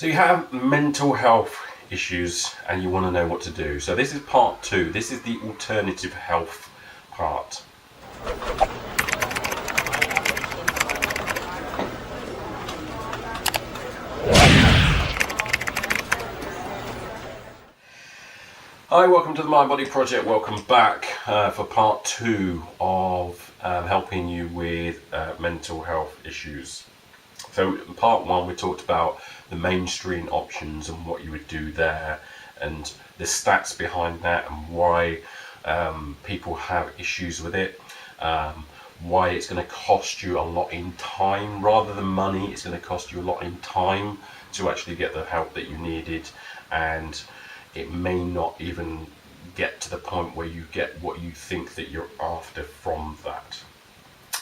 So you have mental health issues and you want to know what to do. So this is part 2. This is the alternative health part. Hi, welcome to the MindBody Project. Welcome back for part 2 of helping you with mental health issues. So in part 1 we talked about the mainstream options and what you would do there and the stats behind that and why people have issues with it, why it's going to cost you a lot in time rather than money. It's going to cost you a lot in time to actually get the help that you needed, and it may not even get to the point where you get what you think that you're after from that.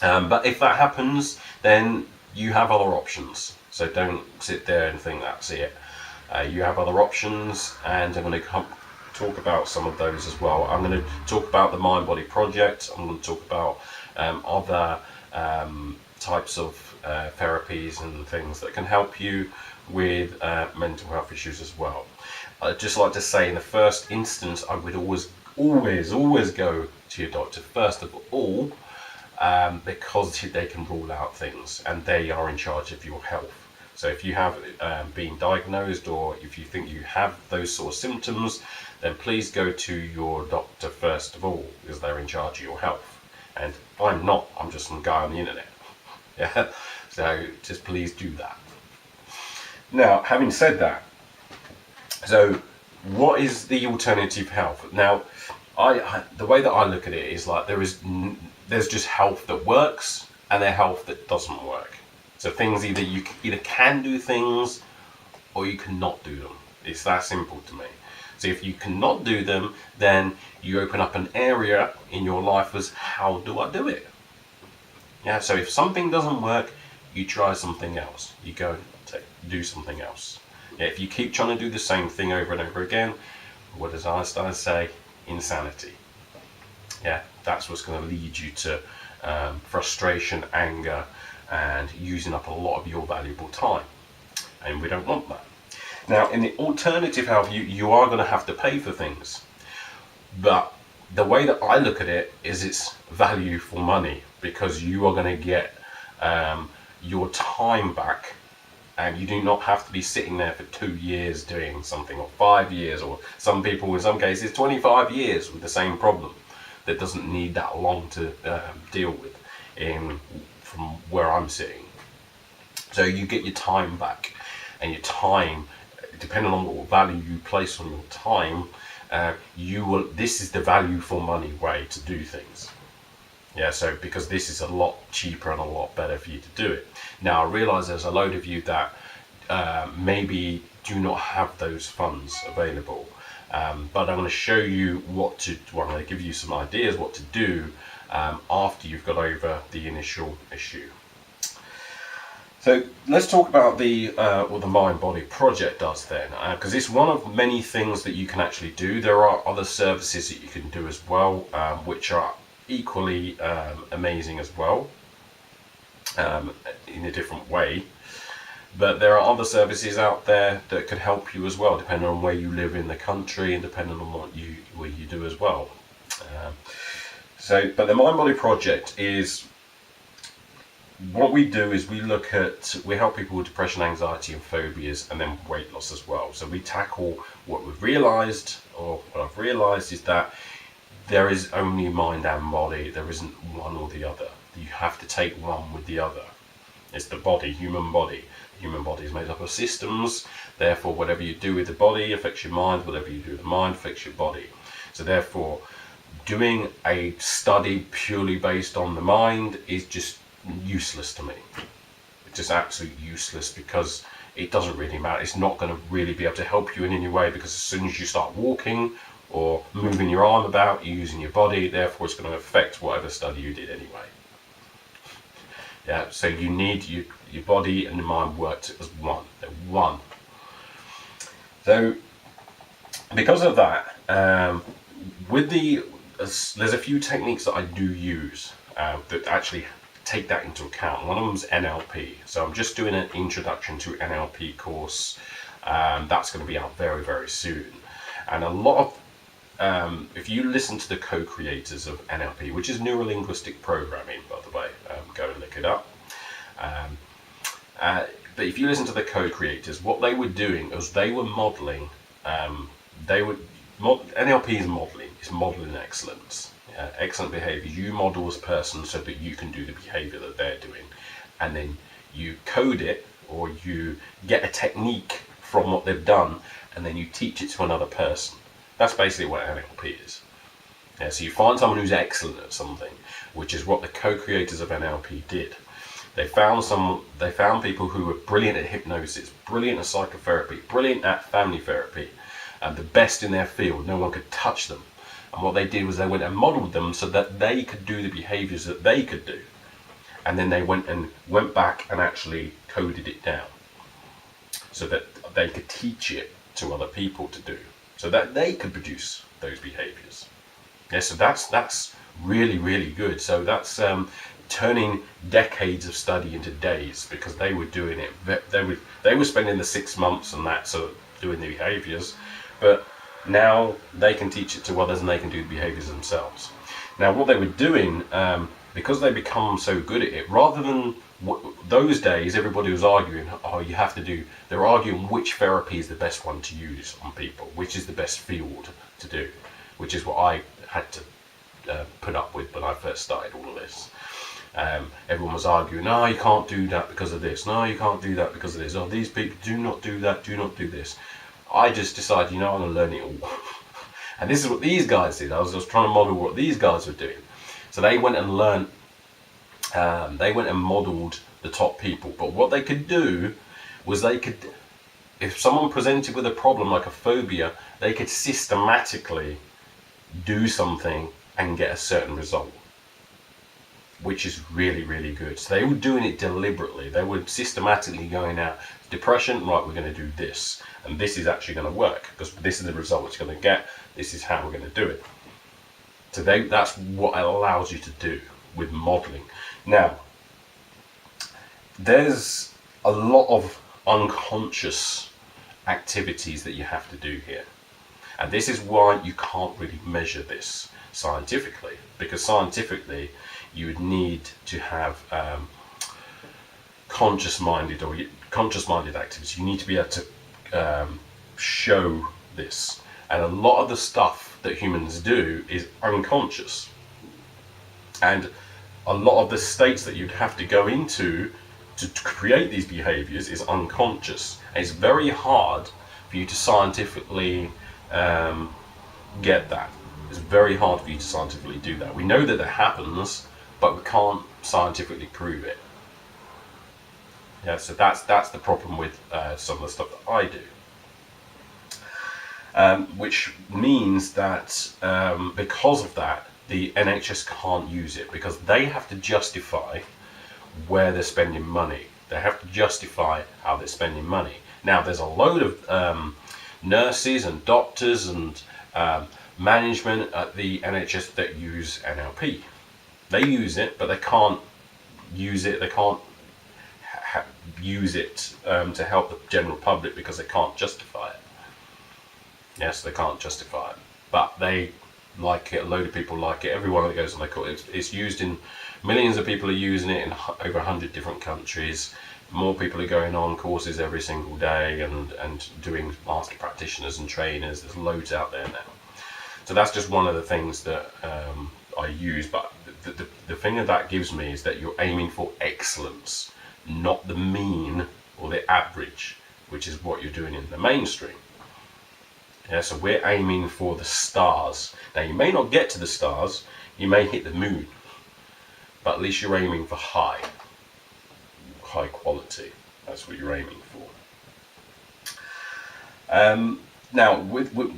But if that happens, then you have other options. So don't sit there and think that's it. You have other options, and I'm going to talk about some of those as well. I'm going to talk about the MindBody Project. I'm going to talk about other types of therapies and things that can help you with mental health issues as well. I'd just like to say, in the first instance, I would always go to your doctor first of all, because they can rule out things and they are in charge of your health. So if you have been diagnosed, or if you think you have those sort of symptoms, then please go to your doctor first of all, because they're in charge of your health. And I'm not, I'm just some guy on the internet. Yeah. So just please do that. Now, having said that, so what is the alternative health? Now, the way that I look at it is like there's just health that works and there's health that doesn't work. So things you either can do things or you cannot do them. It's that simple to me. So if you cannot do them, then you open up an area in your life as, how do I do it? Yeah. So if something doesn't work, you try something else. You go do something else. Yeah, if you keep trying to do the same thing over and over again, what does Einstein say? Insanity. Yeah, that's what's going to lead you to frustration, anger, and using up a lot of your valuable time. And we don't want that. Now, in the alternative health, you are going to have to pay for things. But the way that I look at it is it's value for money, because you are going to get your time back. And you do not have to be sitting there for 2 years doing something, or 5 years, or some people in some cases 25 years with the same problem that doesn't need that long to deal with from where I'm sitting. So you get your time back, and your time, depending on what value you place on your time, this is the value for money way to do things. Yeah, so because this is a lot cheaper and a lot better for you to do it. Now, I realise there's a load of you that maybe do not have those funds available, but I'm going to show you I'm going to give you some ideas what to do after you've got over the initial issue. So let's talk about what the MindBody Project does then, because it's one of many things that you can actually do. There are other services that you can do as well, which are equally amazing as well, in a different way. But there are other services out there that could help you as well, depending on where you live in the country and depending on what you do as well. But the MindBody Project is, what we do is we help people with depression, anxiety and phobias, and then weight loss as well. So we tackle what I've realised is that there is only mind and body. There isn't one or the other. You have to take one with the other. It's the body, human body. The human body is made up of systems. Therefore, whatever you do with the body affects your mind. Whatever you do with the mind affects your body. So therefore, doing a study purely based on the mind is just useless to me. It's just absolutely useless, because it doesn't really matter. It's not going to really be able to help you in any way, because as soon as you start walking or moving your arm about, you're using your body, therefore it's going to affect whatever study you did anyway. Yeah, so you need your body and your mind worked as one. They're one. So because of that, there's a few techniques that I do use that actually take that into account. One of them is NLP. So I'm just doing an introduction to NLP course That's going to be out very, very soon. And a lot of, if you listen to the co-creators of NLP, which is neuro-linguistic programming, by the way, go and look it up. But if you listen to the co-creators, what they were doing was they were modeling, NLP is modeling, it's modeling excellence, excellent behavior. You model this person so that you can do the behavior that they're doing, and then you code it, or you get a technique from what they've done, and then you teach it to another person. That's basically what NLP is. Yeah, so you find someone who's excellent at something, which is what the co-creators of NLP did. They found people who were brilliant at hypnosis, brilliant at psychotherapy, brilliant at family therapy, and the best in their field. No one could touch them. And what they did was they went and modeled them so that they could do the behaviors that they could do. And then they went back and actually coded it down so that they could teach it to other people to do, so that they could produce those behaviors. Yeah, so that's really, really good. So that's turning decades of study into days, because they were doing it. They were spending the 6 months and that, so doing the behaviors, but now they can teach it to others and they can do the behaviors themselves. Now, what they were doing, because they become so good at it, rather than those days, everybody was arguing, they're arguing which therapy is the best one to use on people, which is the best field to do, which is what I had to put up with when I first started all of this. Everyone was arguing, no, you can't do that because of this, no, you can't do that because of this, oh, these people do not do that, do not do this. I just decided, I'm going to learn it all. And this is what these guys did. I was just trying to model what these guys were doing. So they went and learned, they went and modeled the top people. But what they could do was if someone presented with a problem like a phobia, they could systematically do something and get a certain result, which is really, really good. So they were doing it deliberately. They were systematically going out, depression, right, we're going to do this, and this is actually going to work, because this is the result it's going to get, this is how we're going to do it. So that's what it allows you to do with modeling. Now, there's a lot of unconscious activities that you have to do here. And this is why you can't really measure this scientifically, because scientifically you would need to have conscious-minded activities. You need to be able to show this. And a lot of the stuff that humans do is unconscious. And a lot of the states that you'd have to go into to create these behaviors is unconscious. And it's very hard for you to scientifically get that. It's very hard for you to scientifically do that. We know that it happens, but we can't scientifically prove it. Yeah, so that's the problem with some of the stuff that I do. Which means that because of that, the NHS can't use it, because they have to justify where they're spending money. They have to justify how they're spending money. Now, there's a load of nurses and doctors and management at the NHS that use NLP. They use it, but they can't use it. They can't use it to help the general public, because they can't justify it. Yes, they can't justify it, but they like it. A load of people like it. Everyone that goes on their course, it's used in, millions of people are using it in over 100 different countries. More people are going on courses every single day and doing master practitioners and trainers. There's loads out there now. So that's just one of the things that I use. But the thing that gives me is that you're aiming for excellence, not the mean or the average, which is what you're doing in the mainstream. Yeah, so we're aiming for the stars. Now, you may not get to the stars, you may hit the moon, but at least you're aiming for high quality. That's what you're aiming for. Now,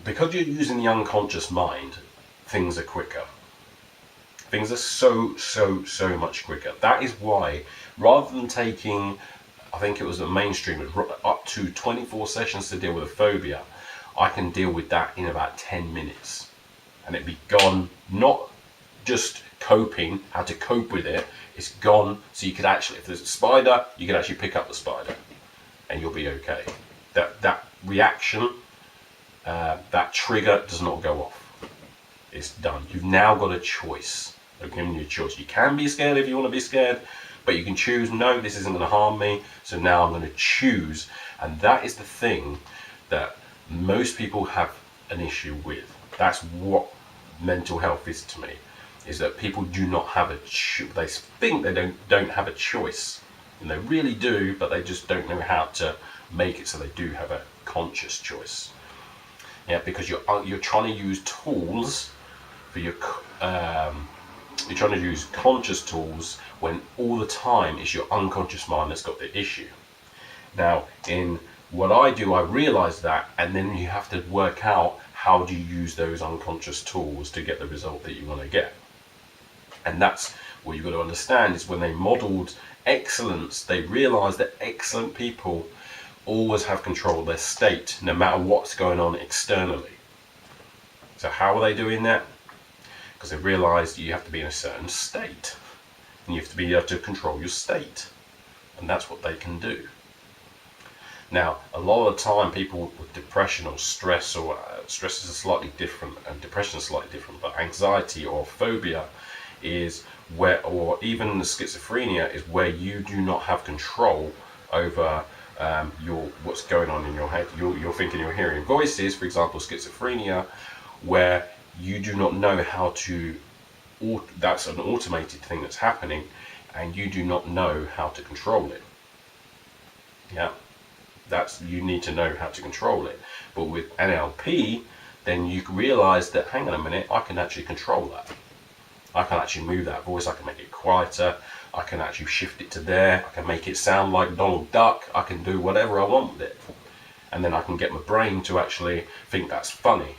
because you're using the unconscious mind, things are quicker. Things are so much quicker. That is why, rather than taking, I think it was a mainstream, up to 24 sessions to deal with a phobia, I can deal with that in about 10 minutes. And it'd be gone, not just coping, how to cope with it, it's gone, so you could actually, if there's a spider, you could actually pick up the spider, and you'll be okay. That reaction, that trigger does not go off. It's done. You've now got a choice. They've given you a choice. You can be scared if you want to be scared, but you can choose, no, this isn't going to harm me, so now I'm going to choose. And that is the thing that most people have an issue with. That's what mental health is to me, is that people do not have they think they don't have a choice, and they really do, but they just don't know how to make it so they do have a conscious choice. Yeah, because you're trying to use tools for your you're trying to use conscious tools when all the time it's your unconscious mind that's got the issue. Now, in what I do, I realize that, and then you have to work out how do you use those unconscious tools to get the result that you want to get. And that's what you've got to understand, is when they modeled excellence, they realized that excellent people always have control of their state, no matter what's going on externally. So how are they doing that? Because they realized you have to be in a certain state, and you have to be able to control your state, and that's what they can do. Now, a lot of the time, people with depression or stress, or stress is slightly different, and depression is slightly different, but anxiety or phobia is where, or even the schizophrenia, is where you do not have control over what's going on in your head. You're thinking you're hearing voices, for example, schizophrenia, where you do not know how to, that's an automated thing that's happening, and you do not know how to control it. Yeah, you need to know how to control it. But with NLP, then you realize that, hang on a minute, I can actually control that. I can actually move that voice, I can make it quieter, I can actually shift it to there, I can make it sound like Donald Duck, I can do whatever I want with it. And then I can get my brain to actually think that's funny.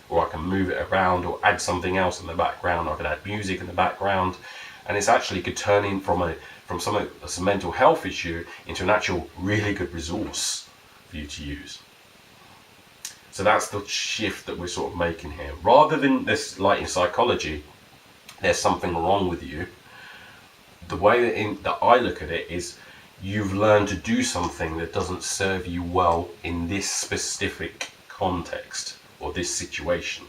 Or I can move it around or add something else in the background, or I can add music in the background. And it's actually could turn in from some mental health issue into an actual really good resource for you to use. So that's the shift that we're sort of making here. Rather than this, like in psychology, there's something wrong with you. The way that I look at it is, you've learned to do something that doesn't serve you well in this specific context or this situation.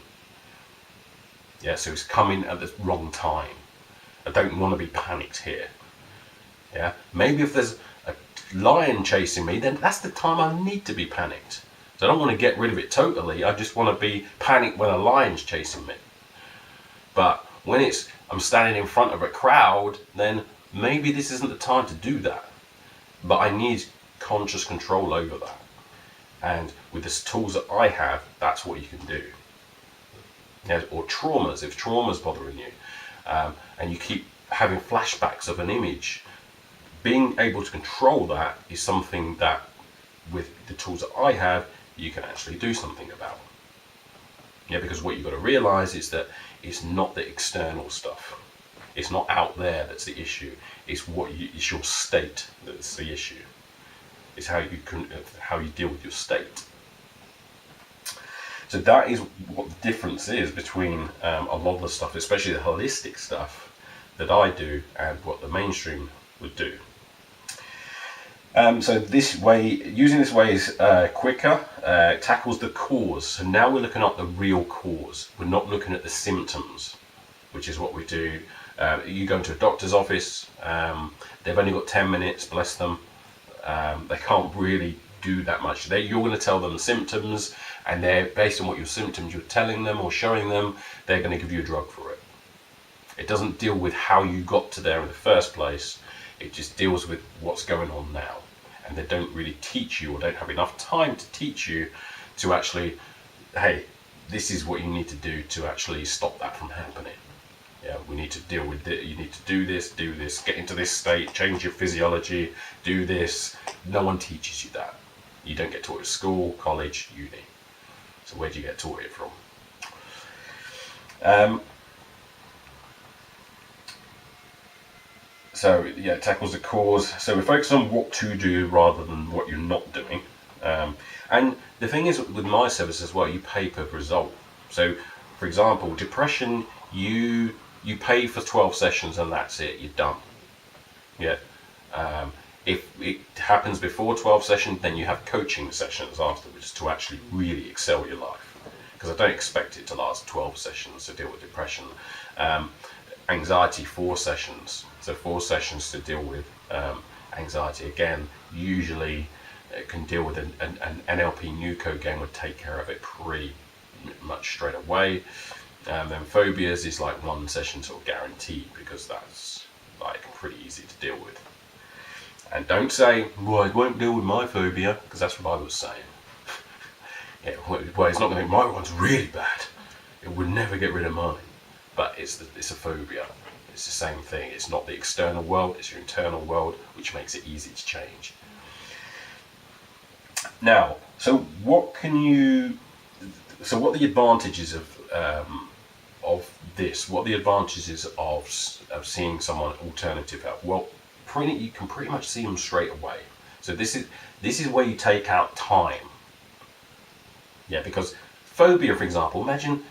Yeah, so it's coming at the wrong time. I don't want to be panicked here. Yeah, maybe if there's a lion chasing me, then that's the time I need to be panicked. So I don't want to get rid of it totally. I just want to be panicked when a lion's chasing me. But when I'm standing in front of a crowd, then maybe this isn't the time to do that. But I need conscious control over that. And with the tools that I have, that's what you can do. Yeah, or traumas, if trauma's bothering you, and you keep having flashbacks of an image, being able to control that is something that, with the tools that I have, you can actually do something about. Yeah, because what you've got to realize is that it's not the external stuff. It's not out there that's the issue. It's it's your state that's the issue. It's how you deal with your state. So that is what the difference is between a lot of the stuff, especially the holistic stuff that I do, and what the mainstream would do. So using this way is quicker, tackles the cause. So now we're looking at the real cause. We're not looking at the symptoms, which is what we do. You go into a doctor's office, they've only got 10 minutes, bless them. They can't really do that much. You're going to tell them the symptoms, and they're based on what your symptoms you're telling them or showing them, they're going to give you a drug for it. It doesn't deal with how you got to there in the first place. It just deals with what's going on now. And they don't really teach you, or don't have enough time to teach you to actually, hey, this is what you need to do to actually stop that from happening. Yeah, we need to deal with it. You need to do this, get into this state, change your physiology, do this. No one teaches you that. You don't get taught at school, college, uni. So where do you get taught it from? So yeah, it tackles the cause. So we focus on what to do rather than what you're not doing. And the thing is, with my service as well, you pay per result. So for example, depression, you pay for 12 sessions and that's it, you're done. Yeah. If it happens before 12 sessions, then you have coaching sessions afterwards to actually really excel your life. Because I don't expect it to last 12 sessions to deal with depression. Anxiety, 4 sessions. So 4 sessions to deal with anxiety. Again, usually it can deal with an NLP Nuco game would take care of it pretty much straight away. Then phobias is like 1 session sort of guaranteed, because that's like pretty easy to deal with. And don't say, well, it won't deal with my phobia, because that's what I was saying. Yeah, well, it's not going to, my one's really bad. It would never get rid of mine. But it's a phobia. It's the same thing. It's not the external world, it's your internal world, which makes it easy to change. Now, so what are the advantages of this? What are the advantages of seeing someone alternative help? Well, you can pretty much see them straight away. So this is where you take out time. Yeah, because phobia, for example, imagine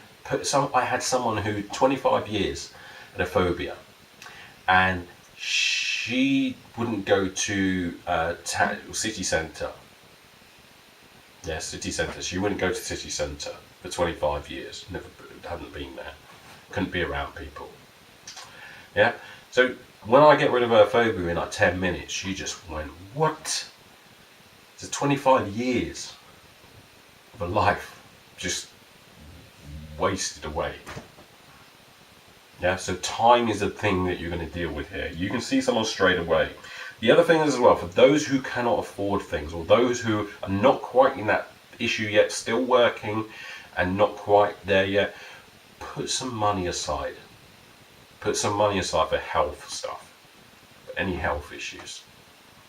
I had someone who 25 years had a phobia, and she wouldn't go to city centre. Yeah, city centre. She wouldn't go to city centre for 25 years. Never hadn't been there. Couldn't be around people. Yeah. So when I get rid of her phobia in like 10 minutes, she just went, what? It's 25 years of a life just wasted away. Yeah, so time is a thing that you're going to deal with here. You can see someone straight away. The other thing is as well, for those who cannot afford things, or those who are not quite in that issue yet, still working and not quite there yet, put some money aside. Put some money aside for health stuff, for any health issues,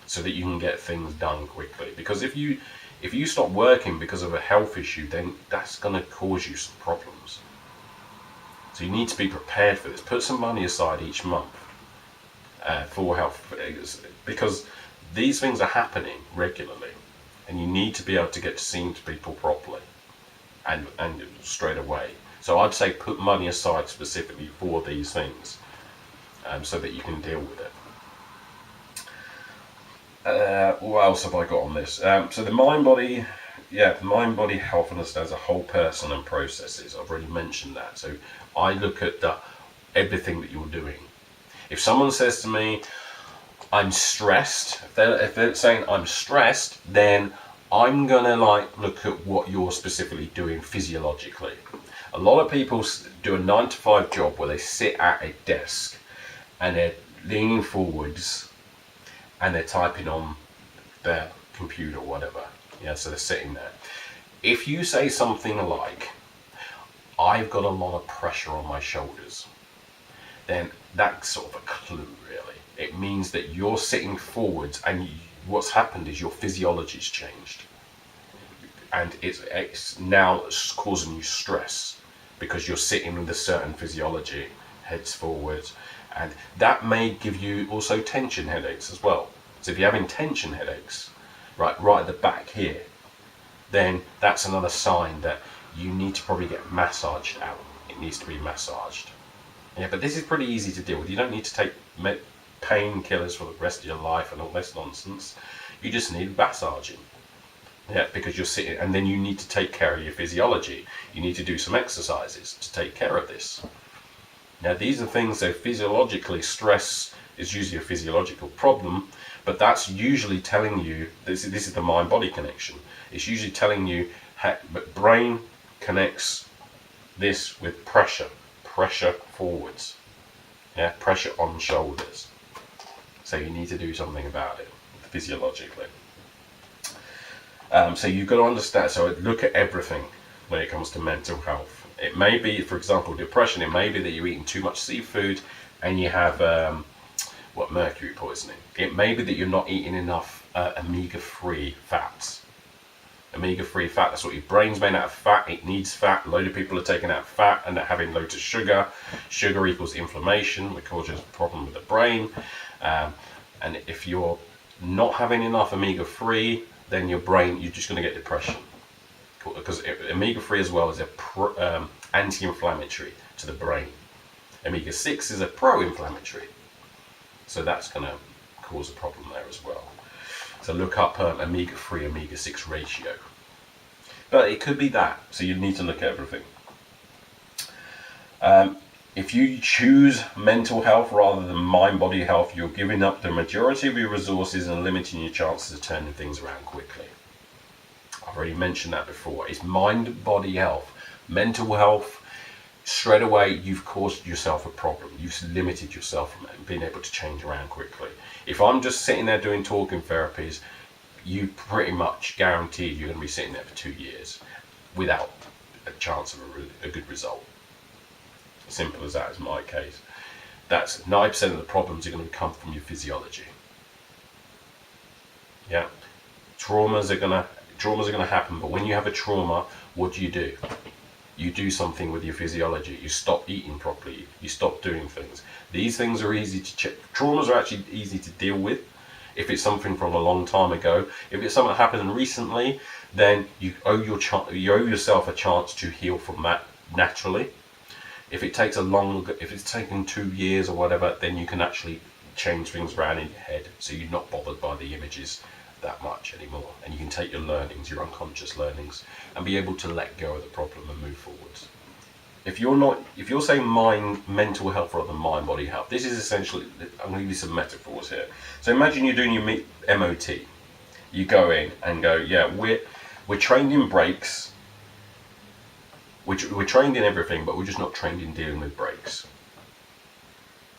so that you can get things done quickly. Because if you stop working because of a health issue, then that's going to cause you some problems. So you need to be prepared for this. Put some money aside each month for health, because these things are happening regularly, and you need to be able to get seen to people properly and straight away. So I'd say put money aside specifically for these things, so that you can deal with it. What else have I got on this? So the MindBody, the MindBody health understands a whole person and processes. I've already mentioned that. So I look at everything that you're doing. If someone says to me, I'm stressed, if they're saying I'm stressed, then I'm gonna look at what you're specifically doing physiologically. A lot of people do a 9-to-5 job where they sit at a desk and they're leaning forwards and they're typing on their computer or whatever. Yeah, so they're sitting there. If you say something like, I've got a lot of pressure on my shoulders, then that's sort of a clue, really. It means that you're sitting forwards, and what's happened is your physiology's changed. And it's now causing you stress, because you're sitting with a certain physiology, heads forwards, and that may give you also tension headaches as well. So if you're having tension headaches, right at the back here, then that's another sign that you need to probably get massaged out. It needs to be massaged. Yeah, but this is pretty easy to deal with. You don't need to take painkillers for the rest of your life and all this nonsense. You just need massaging. Yeah, because you're sitting, and then you need to take care of your physiology. You need to do some exercises to take care of this. Now, these are things, so physiologically, stress is usually a physiological problem, but that's usually telling you, this is the mind-body connection. It's usually telling you, but brain connects this with pressure forwards. Yeah, pressure on shoulders. So you need to do something about it physiologically. So you've got to understand, so look at everything when it comes to mental health. It may be, for example, depression, it may be that you're eating too much seafood and you have mercury poisoning. It may be that you're not eating enough omega-3 fats. Omega-3 fat, that's what your brain's made out of fat. It needs fat. A load of people are taking out fat and they're having loads of sugar. Sugar equals inflammation, which causes a problem with the brain. And if you're not having enough omega-3, then your brain, you're just going to get depression. Because omega-3 as well is a anti-inflammatory to the brain. Omega-6 is a pro-inflammatory. So that's going to cause a problem there as well. So look up omega-3, omega-6 ratio. But it could be that, so you need to look at everything. If you choose mental health rather than mind-body health, you're giving up the majority of your resources and limiting your chances of turning things around quickly. I've already mentioned that before. It's mind-body health. Mental health, straight away you've caused yourself a problem. You've limited yourself from being able to change around quickly. If I'm just sitting there doing talking therapies, you pretty much guaranteed you're going to be sitting there for 2 years without a chance of a good result. Simple as that is my case. That's 9% of the problems are going to come from your physiology. Yeah, traumas are going to happen, but when you have a trauma, what do? You do something with your physiology. You stop eating properly. You stop doing things. These things are easy to check. Traumas are actually easy to deal with. If it's something from a long time ago, if it's something that happened recently, then you owe yourself a chance to heal from that naturally. If it's taken 2 years or whatever, then you can actually change things around in your head, so you're not bothered by the images that much anymore, and you can take your learnings, your unconscious learnings, and be able to let go of the problem and move forwards. If you're saying mental health rather than mind body health, this is essentially, I'm going to give you some metaphors here. So imagine you're doing your MOT. You go in and go, yeah, we're trained in brakes, we're trained in everything, but we're just not trained in dealing with brakes.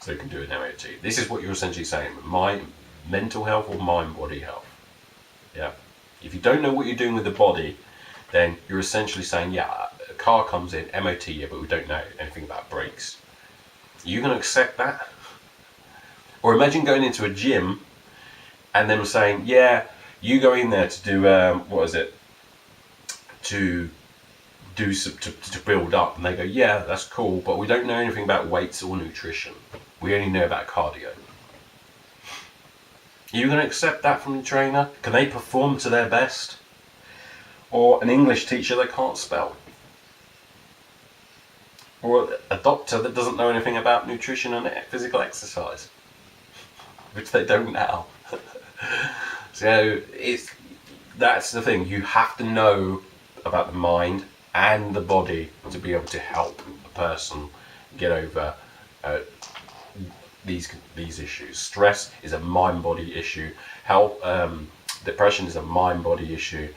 So you can do an MOT. This is what you're essentially saying: my mental health or mind body health. Yeah. If you don't know what you're doing with the body, then you're essentially saying, yeah, a car comes in, MOT, yeah, but we don't know anything about brakes. Are you going to accept that? Or imagine going into a gym and them saying, yeah, you go in there to do, to build up, and they go, yeah, that's cool, but we don't know anything about weights or nutrition. We only know about cardio. Are you going to accept that from the trainer? Can they perform to their best? Or an English teacher that can't spell? Or a doctor that doesn't know anything about nutrition and physical exercise? Which they don't now. So that's the thing. You have to know about the mind and the body to be able to help a person get over these issues. Stress is a mind-body issue. Depression is a mind-body issue.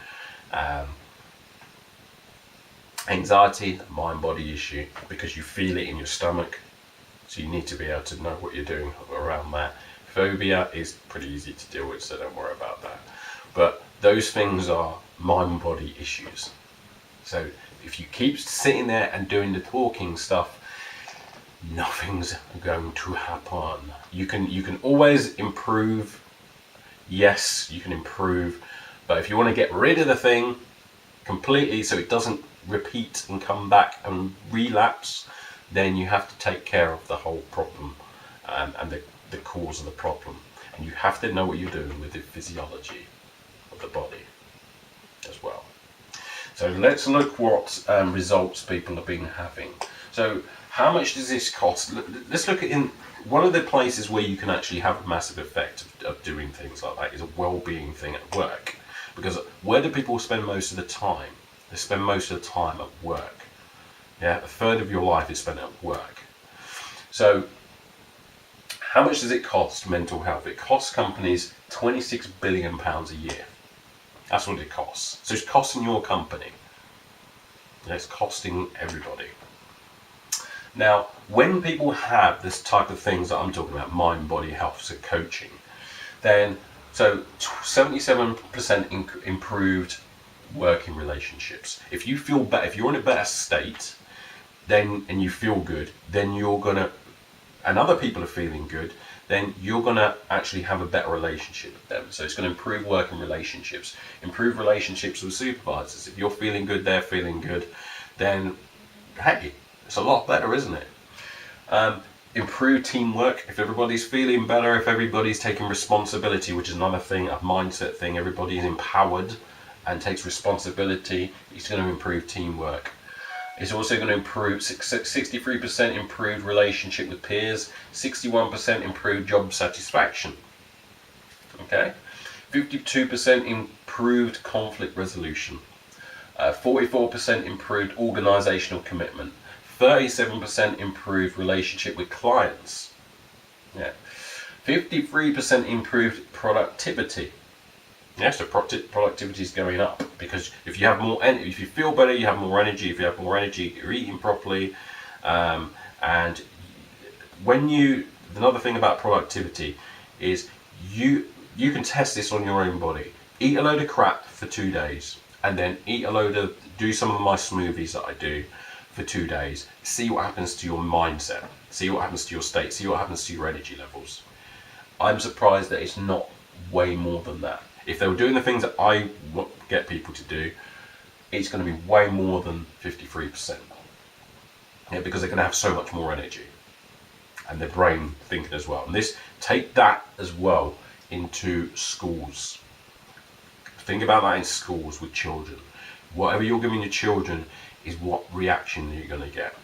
Anxiety, a mind-body issue, because you feel it in your stomach. So you need to be able to know what you're doing around that. Phobia is pretty easy to deal with, so don't worry about that. But those things are mind-body issues. So if you keep sitting there and doing the talking stuff, nothing's going to happen. You can always improve. Yes, you can improve, but if you want to get rid of the thing completely so it doesn't repeat and come back and relapse, then you have to take care of the whole problem and the cause of the problem. And you have to know what you're doing with the physiology of the body as well. So let's look what results people have been having. So how much does this cost? Let's look at one of the places where you can actually have a massive effect of doing things like that is a well-being thing at work. Because where do people spend most of the time? They spend most of the time at work. Yeah, a third of your life is spent at work. So how much does it cost mental health? It costs companies £26 billion a year. That's what it costs. So it's costing your company. It's costing everybody. Now, when people have this type of things that I'm talking about, mind, body, health, so coaching, then 77% improved working relationships. If you feel better, if you're in a better state, then and you feel good, then you're gonna, and other people are feeling good, then you're gonna actually have a better relationship with them. So it's gonna improve working relationships, improve relationships with supervisors. If you're feeling good, they're feeling good, then hey, it's a lot better, isn't it? Improve teamwork. If everybody's feeling better, if everybody's taking responsibility, which is another thing, a mindset thing, everybody is empowered and takes responsibility, it's going to improve teamwork. It's also going to improve 63% improved relationship with peers, 61% improved job satisfaction. Okay, 52% improved conflict resolution, 44% improved organizational commitment, 37% improved relationship with clients, 53% improved productivity. So productivity is going up, because if you have more if you feel better, you have more energy. If you have more energy, you're eating properly, and another thing about productivity is you can test this on your own body. Eat a load of crap for 2 days, and then do some of my smoothies that I do for 2 days. See what happens to your mindset. See what happens to your state. See what happens to your energy levels. I'm surprised that it's not way more than that. If they were doing the things that I get people to do, it's going to be way more than 53%. Because they're going to have so much more energy, and their brain thinking as well. And take that as well into schools. Think about that in schools with children. Whatever you're giving your children is what reaction you're going to get.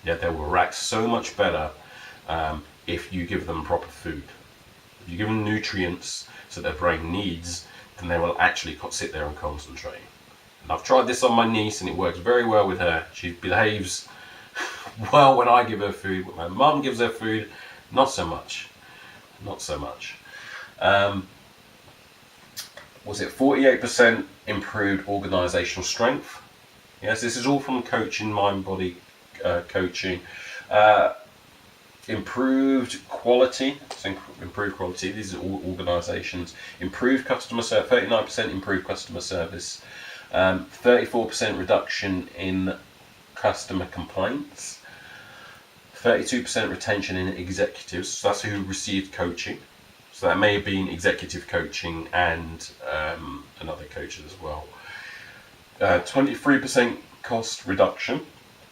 They will react so much better if you give them proper food. If you give them nutrients that their brain needs, then they will actually sit there and concentrate. And I've tried this on my niece, and it works very well with her. She behaves well when I give her food. When my mum gives her food, not so much. Was it 48% improved organizational strength? Yes, this is all from coaching, MindBody coaching. Improved quality. These are all organizations. Improved customer service. 39% improved customer service. 34% reduction in customer complaints. 32% retention in executives. So that's who received coaching. So that may have been executive coaching and another coaches as well. 23% cost reduction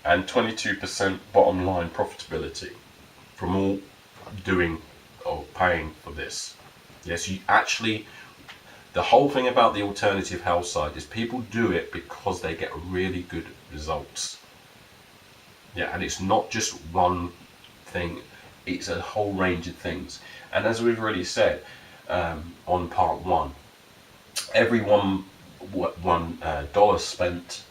and 22% bottom line profitability from all doing or paying for this. Yes, the whole thing about the alternative health side is people do it because they get really good results. And it's not just one thing, it's a whole range of things. And as we've already said on part one, every $1 spent,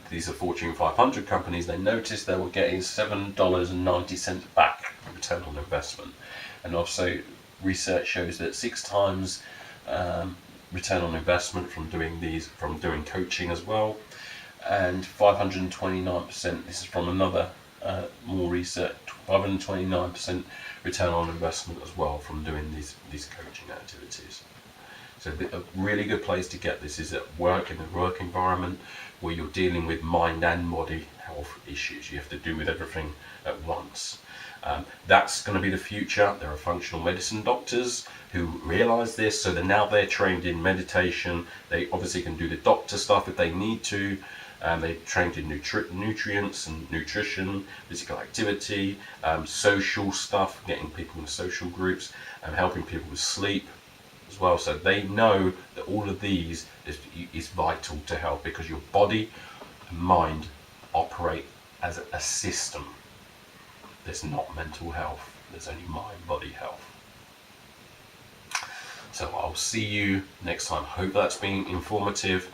these are Fortune 500 companies, they noticed they were getting $7.90 back return on investment. And also research shows that 6 times return on investment from doing coaching as well, and 529%, this is from another more research, 529% return on investment as well from doing these coaching activities. So a really good place to get this is at work, in a work environment where you're dealing with mind and body health issues. You have to do with everything at once. That's going to be the future. There are functional medicine doctors who realize this, so they're trained in meditation. They obviously can do the doctor stuff if they need to. They're trained in nutrients and nutrition, physical activity, social stuff, getting people in social groups, and helping people with sleep as well. So they know that all of these is vital to health, because your body and mind operate as a system. There's not mental health, there's only mind-body health. So I'll see you next time. Hope that's been informative.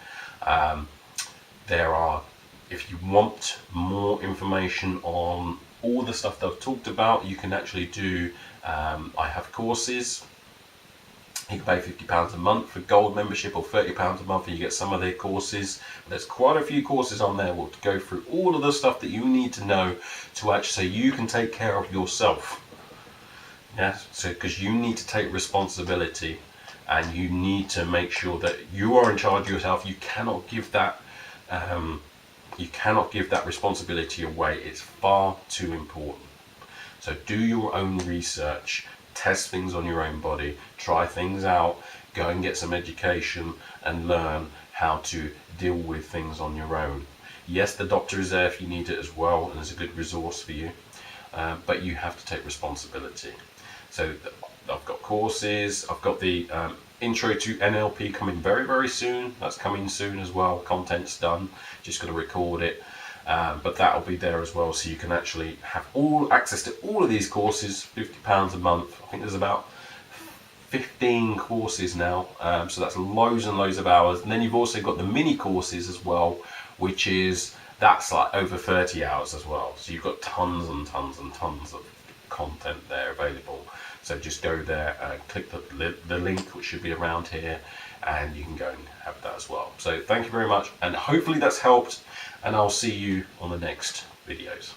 If you want more information on all the stuff that I've talked about, you can actually do, I have courses. You can pay £50 a month for gold membership, or £30 a month, and you get some of their courses. There's quite a few courses on there to go through all of the stuff that you need to know to actually, so you can take care of yourself. So because you need to take responsibility, and you need to make sure that you are in charge of yourself. You cannot give that responsibility away. It's far too important. So do your own research, test things on your own body, try things out, go and get some education and learn how to deal with things on your own. Yes, the doctor is there if you need it as well, and is a good resource for you, but you have to take responsibility. So I've got courses, I've got the intro to NLP coming very, very soon. That's coming soon as well. Content's done, just got to record it. But that'll be there as well, so you can actually have all access to all of these courses, £50 a month. I think there's about 15 courses now, so that's loads and loads of hours. And then you've also got the mini courses as well, which is, that's like over 30 hours as well. So you've got tons and tons and tons of content there available. So just go there and click the link, which should be around here, and you can go and have that as well. So thank you very much, and hopefully that's helped, and I'll see you on the next videos.